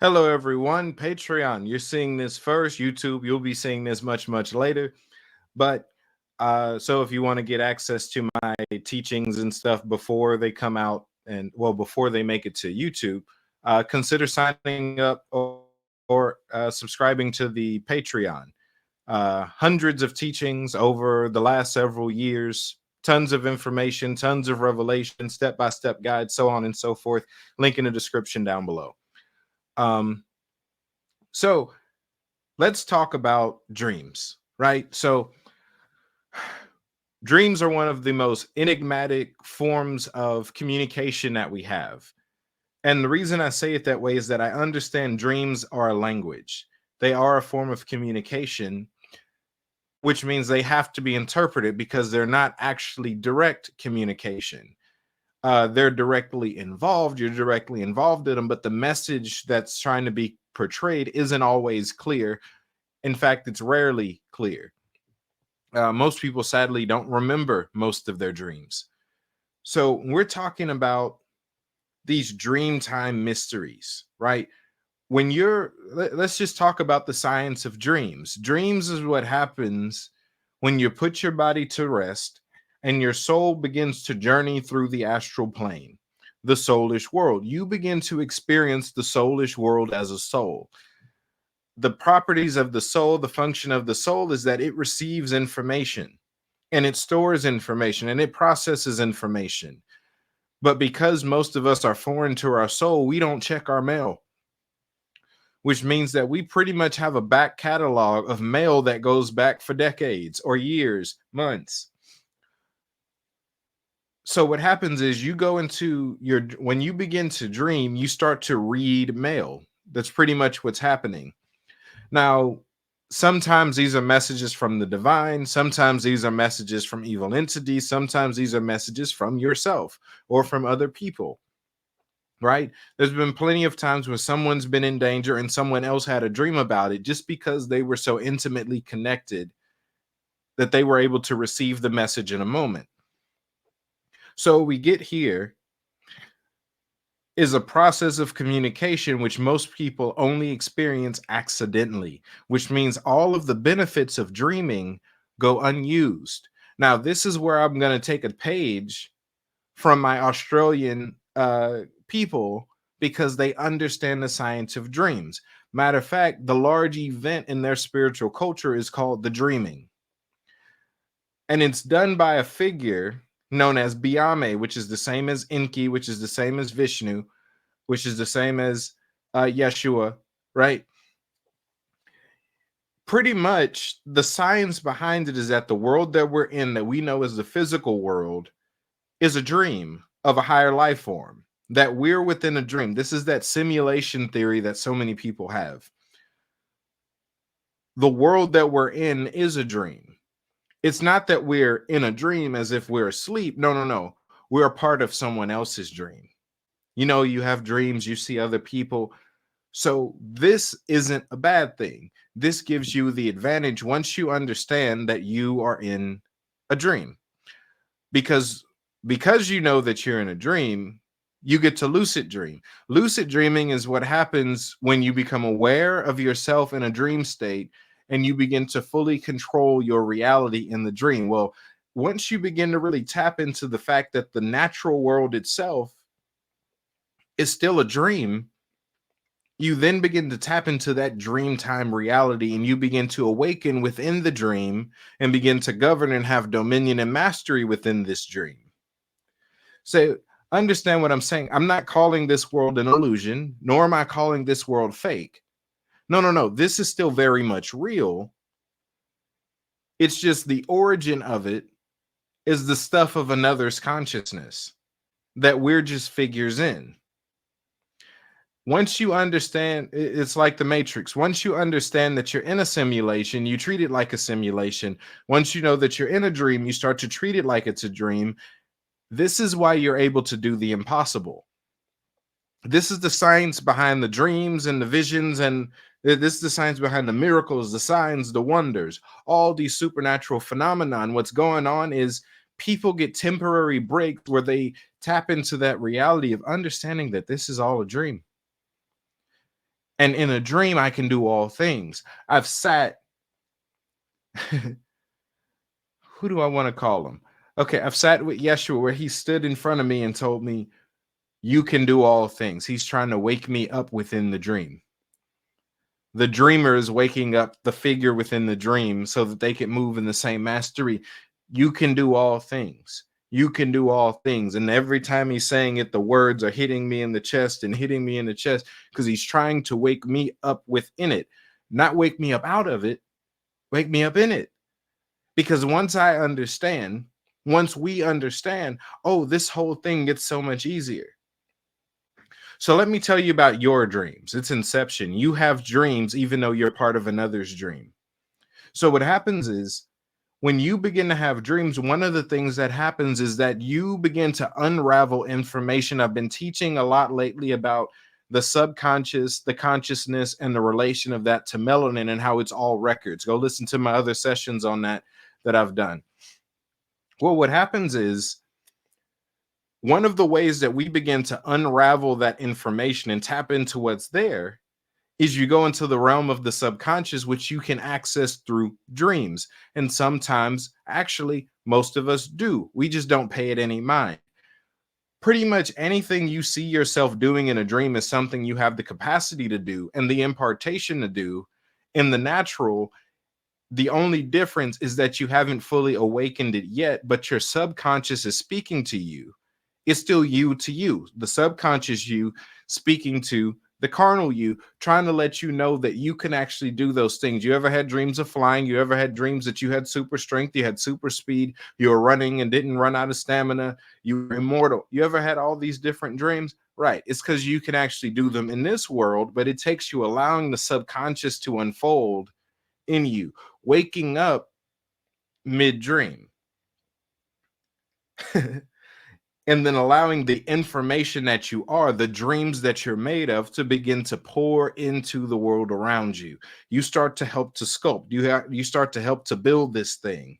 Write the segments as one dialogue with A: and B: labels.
A: Hello, everyone. Patreon, you're seeing this first. YouTube, you'll be seeing this much later. But so if you want to get access to my teachings and stuff before they come out before they make it to YouTube, consider signing up or subscribing to the Patreon. Hundreds of teachings over the last several years, tons of information, tons of revelation, step-by-step guides, so on and so forth. Link in the description down below. So let's talk about dreams, right? So dreams are one of the most enigmatic forms of communication that we have. And the reason I say it that way is that I understand dreams are a language. They are a form of communication, which means they have to be interpreted because they're not actually direct communication. They're directly involved. You're directly involved in them, but the message that's trying to be portrayed isn't always clear. In fact, it's rarely clear. Most people sadly don't remember most of their dreams. So we're talking about these Dreamtime mysteries, right? Let's just talk about the science of dreams. Dreams is what happens when you put your body to rest and your soul begins to journey through the astral plane, the soulish world. You begin to experience the soulish world as a soul. The properties of the soul, the function of the soul is that it receives information and it stores information and it processes information. But because most of us are foreign to our soul, we don't check our mail, which means that we pretty much have a back catalog of mail that goes back for decades or years, months. So what happens is when you begin to dream, you start to read mail. That's pretty much what's happening. Now, sometimes these are messages from the divine. Sometimes these are messages from evil entities. Sometimes these are messages from yourself or from other people, right? There's been plenty of times when someone's been in danger and someone else had a dream about it just because they were so intimately connected that they were able to receive the message in a moment. So we get here is a process of communication which most people only experience accidentally, which means all of the benefits of dreaming go unused. Now, this is where I'm going to take a page from my Australian people because they understand the science of dreams. Matter of fact, the large event in their spiritual culture is called the dreaming. And it's done by a figure known as Biame, which is the same as Enki, which is the same as Vishnu, which is the same as Yeshua, right? Pretty much the science behind it is that the world that we're in, that we know as the physical world, is a dream of a higher life form, that we're within a dream. This is that simulation theory that so many people have. The world that we're in is a dream. It's not that we're in a dream as if we're asleep. No. We're a part of someone else's dream. You know, you have dreams, you see other people. So this isn't a bad thing. This gives you the advantage once you understand that you are in a dream. Because you know that you're in a dream, you get to lucid dream. Lucid dreaming is what happens when you become aware of yourself in a dream state and you begin to fully control your reality in the dream. Well, once you begin to really tap into the fact that the natural world itself is still a dream, you then begin to tap into that dreamtime reality and you begin to awaken within the dream and begin to govern and have dominion and mastery within this dream. So understand what I'm saying. I'm not calling this world an illusion, nor am I calling this world fake. No. This is still very much real. It's just the origin of it is the stuff of another's consciousness that we're just figures in. Once you understand, it's like the Matrix. Once you understand that you're in a simulation, you treat it like a simulation. Once you know that you're in a dream, you start to treat it like it's a dream. This is why you're able to do the impossible. This is the science behind the dreams and the visions, and this is the science behind the miracles, the signs, the wonders, all these supernatural phenomenon. What's going on is people get temporary breaks where they tap into that reality of understanding that this is all a dream. And in a dream, I can do all things. I've sat, who do I want to call him? Okay, I've sat with Yeshua where he stood in front of me and told me, you can do all things. He's trying to wake me up within the dream. The dreamer is waking up the figure within the dream so that they can move in the same mastery. You can do all things. You can do all things. And every time he's saying it, the words are hitting me in the chest and hitting me in the chest because he's trying to wake me up within it, not wake me up out of it, wake me up in it. Because once we understand, oh, this whole thing gets so much easier. So let me tell you about your dreams. It's inception. You have dreams even though you're part of another's dream. So what happens is when you begin to have dreams, one of the things that happens is that you begin to unravel information. I've been teaching a lot lately about the subconscious, the consciousness, and the relation of that to melanin and how it's all records. Go listen to my other sessions on that I've done. Well, what happens is one of the ways that we begin to unravel that information and tap into what's there is you go into the realm of the subconscious, which you can access through dreams. And sometimes, actually, most of us do. We just don't pay it any mind. Pretty much anything you see yourself doing in a dream is something you have the capacity to do and the impartation to do in the natural. The only difference is that you haven't fully awakened it yet, but your subconscious is speaking to you. It's still you to you, the subconscious you speaking to the carnal you, trying to let you know that you can actually do those things. You ever had dreams of flying? You ever had dreams that you had super strength, you had super speed, you were running and didn't run out of stamina, you were immortal? You ever had all these different dreams? Right. It's because you can actually do them in this world, but it takes you allowing the subconscious to unfold in you, waking up mid-dream. And then allowing the information that you are, the dreams that you're made of, to begin to pour into the world around you. You start to help to sculpt. You start to help to build this thing.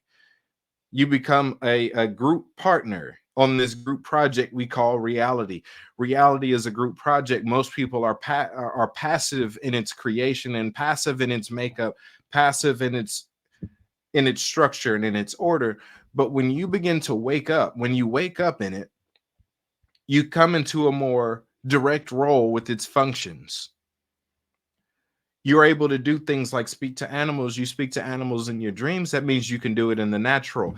A: You become a group partner on this group project we call reality. Reality is a group project. Most people are passive in its creation and passive in its makeup, passive in its structure and in its order. But when you begin to wake up, when you wake up in it, you come into a more direct role with its functions. You're able to do things like speak to animals. You speak to animals in your dreams. That means you can do it in the natural.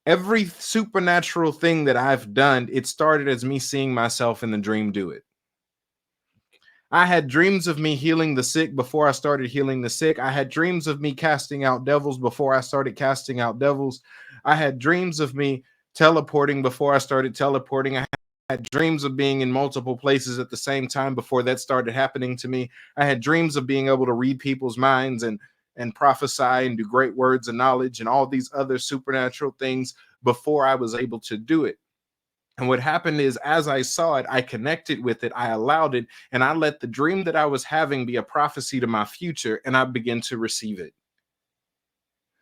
A: Every supernatural thing that I've done, it started as me seeing myself in the dream do it. I had dreams of me healing the sick before I started healing the sick. I had dreams of me casting out devils before I started casting out devils. I had dreams of me teleporting before I started teleporting. I had dreams of being in multiple places at the same time before that started happening to me. I had dreams of being able to read people's minds and prophesy and do great words of knowledge and all these other supernatural things before I was able to do it. And what happened is, as I saw it, I connected with it, I allowed it, and I let the dream that I was having be a prophecy to my future, and I began to receive it.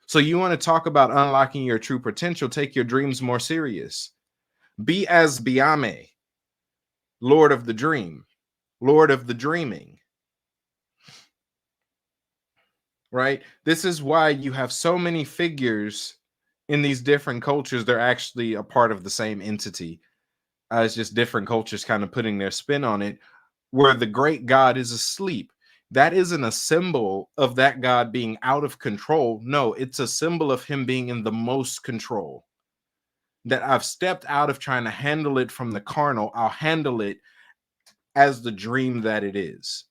A: So you want to talk about unlocking your true potential, take your dreams more serious. Be as Biame, Lord of the Dream, Lord of the Dreaming. Right? This is why you have so many figures in these different cultures. They're actually a part of the same entity. It's just different cultures kind of putting their spin on it, where the great God is asleep. That isn't a symbol of that God being out of control. No, it's a symbol of him being in the most control. That I've stepped out of trying to handle it from the carnal. I'll handle it as the dream that it is.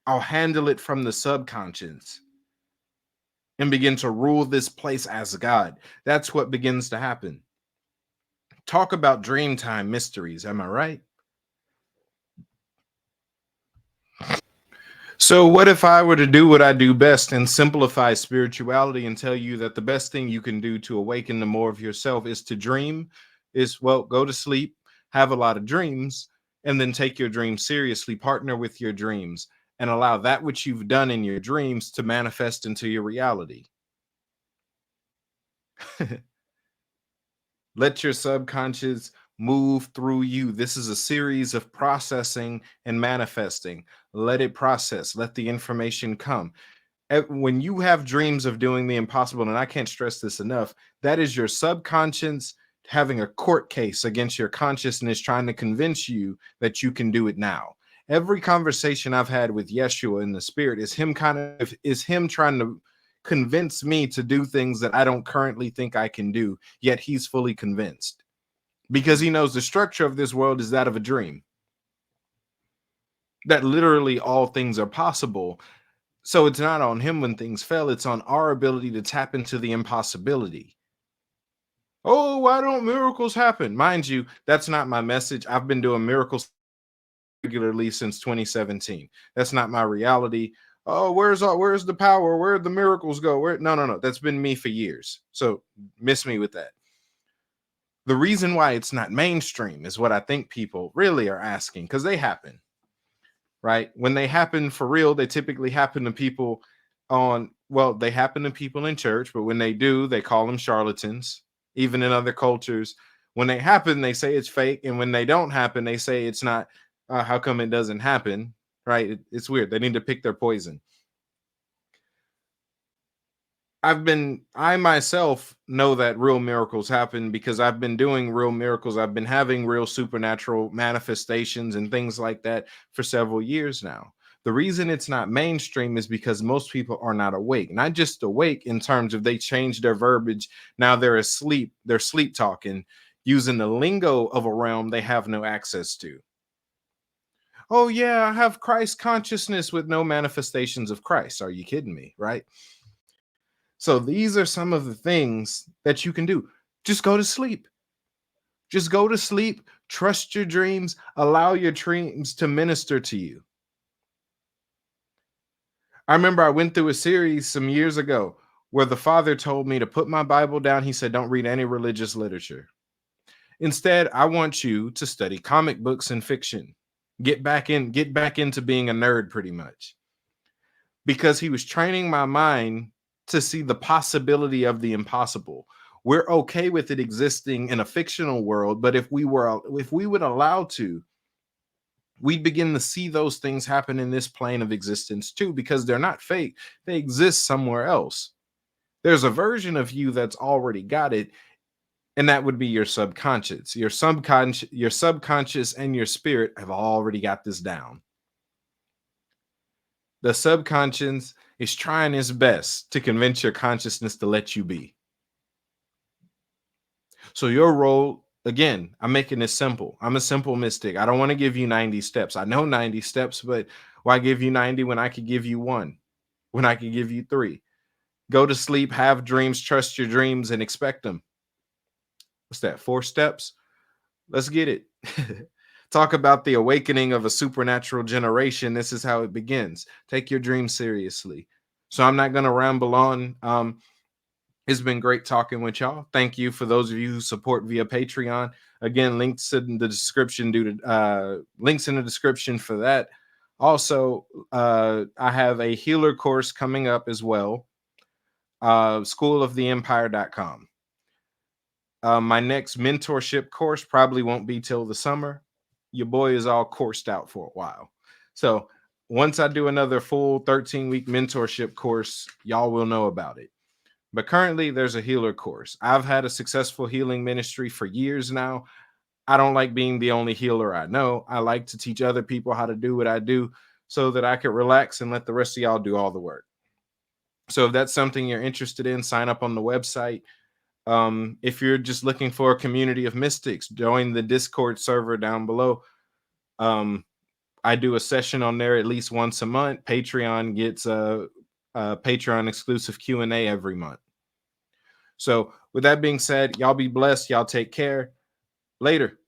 A: I'll handle it from the subconscious and begin to rule this place as God. That's what begins to happen. Talk about Dreamtime mysteries. Am I right? So what if I were to do what I do best and simplify spirituality and tell you that the best thing you can do to awaken to more of yourself is to dream, well, go to sleep, have a lot of dreams, and then take your dreams seriously, partner with your dreams, and allow that which you've done in your dreams to manifest into your reality. Let your subconscious move through you. This is a series of processing and manifesting. Let it process, let the information come. When you have dreams of doing the impossible, and I can't stress this enough, that is your subconscious having a court case against your consciousness, trying to convince you that you can do it now. Every conversation I've had with Yeshua in the spirit is him trying to convince me to do things that I don't currently think I can do, yet he's fully convinced because he knows the structure of this world is that of a dream, that literally all things are possible. So it's not on him when things fail, it's on our ability to tap into the impossibility. Oh, why don't miracles happen? Mind you, that's not my message. I've been doing miracles regularly since 2017. That's not my reality. Oh, where's the power? Where'd the miracles go? No. That's been me for years. So miss me with that. The reason why it's not mainstream is what I think people really are asking, because they happen, right? When they happen for real, they typically happen to people they happen to people in church, but when they do, they call them charlatans. Even in other cultures, when they happen, they say it's fake. And when they don't happen, they say it's not. How come it doesn't happen? Right? It's weird. They need to pick their poison. I myself know that real miracles happen because I've been doing real miracles. I've been having real supernatural manifestations and things like that for several years now. The reason it's not mainstream is because most people are not awake, not just awake in terms of they changed their verbiage. Now they're asleep. They're sleep talking using the lingo of a realm they have no access to. Oh yeah, I have Christ consciousness with no manifestations of Christ. Are you kidding me? Right? So these are some of the things that you can do. Just go to sleep. Just go to sleep. Trust your dreams. Allow your dreams to minister to you. I remember I went through a series some years ago where the father told me to put my Bible down. He said, don't read any religious literature. Instead, I want you to study comic books and fiction. Get back into being a nerd pretty much. Because he was training my mind to see the possibility of the impossible. We're okay with it existing in a fictional world, but if we would allow to, we'd begin to see those things happen in this plane of existence too, because they're not fake. They exist somewhere else. There's a version of you that's already got it, and that would be your subconscious. Your subconscious and your spirit have already got this down. The subconscious is trying its best to convince your consciousness to let you be. So your role, again, I'm making this simple. I'm a simple mystic. I don't want to give you 90 steps. I know 90 steps, but why give you 90 when I could give you one, when I could give you 3? Go to sleep, have dreams, trust your dreams, and expect them. What's that? 4 steps? Let's get it. Talk about the awakening of a supernatural generation. This is how it begins. Take your dreams seriously. So I'm not going to ramble on. It's been great talking with y'all. Thank you for those of you who support via Patreon. Again, links in the description links in the description for that. Also, I have a healer course coming up as well. Schooloftheempire.com. My next mentorship course probably won't be till the summer. Your boy is all coursed out for a while. So once I do another full 13-week mentorship course, y'all will know about it. But currently there's a healer course. I've had a successful healing ministry for years now. I don't like being the only healer I know. I like to teach other people how to do what I do so that I can relax and let the rest of y'all do all the work. So if that's something you're interested in, sign up on the website. If you're just looking for a community of mystics, join the Discord server down below. I do a session on there at least once a month. Patreon gets a Patreon exclusive Q&A every month. So with that being said, y'all be blessed. Y'all take care. Later.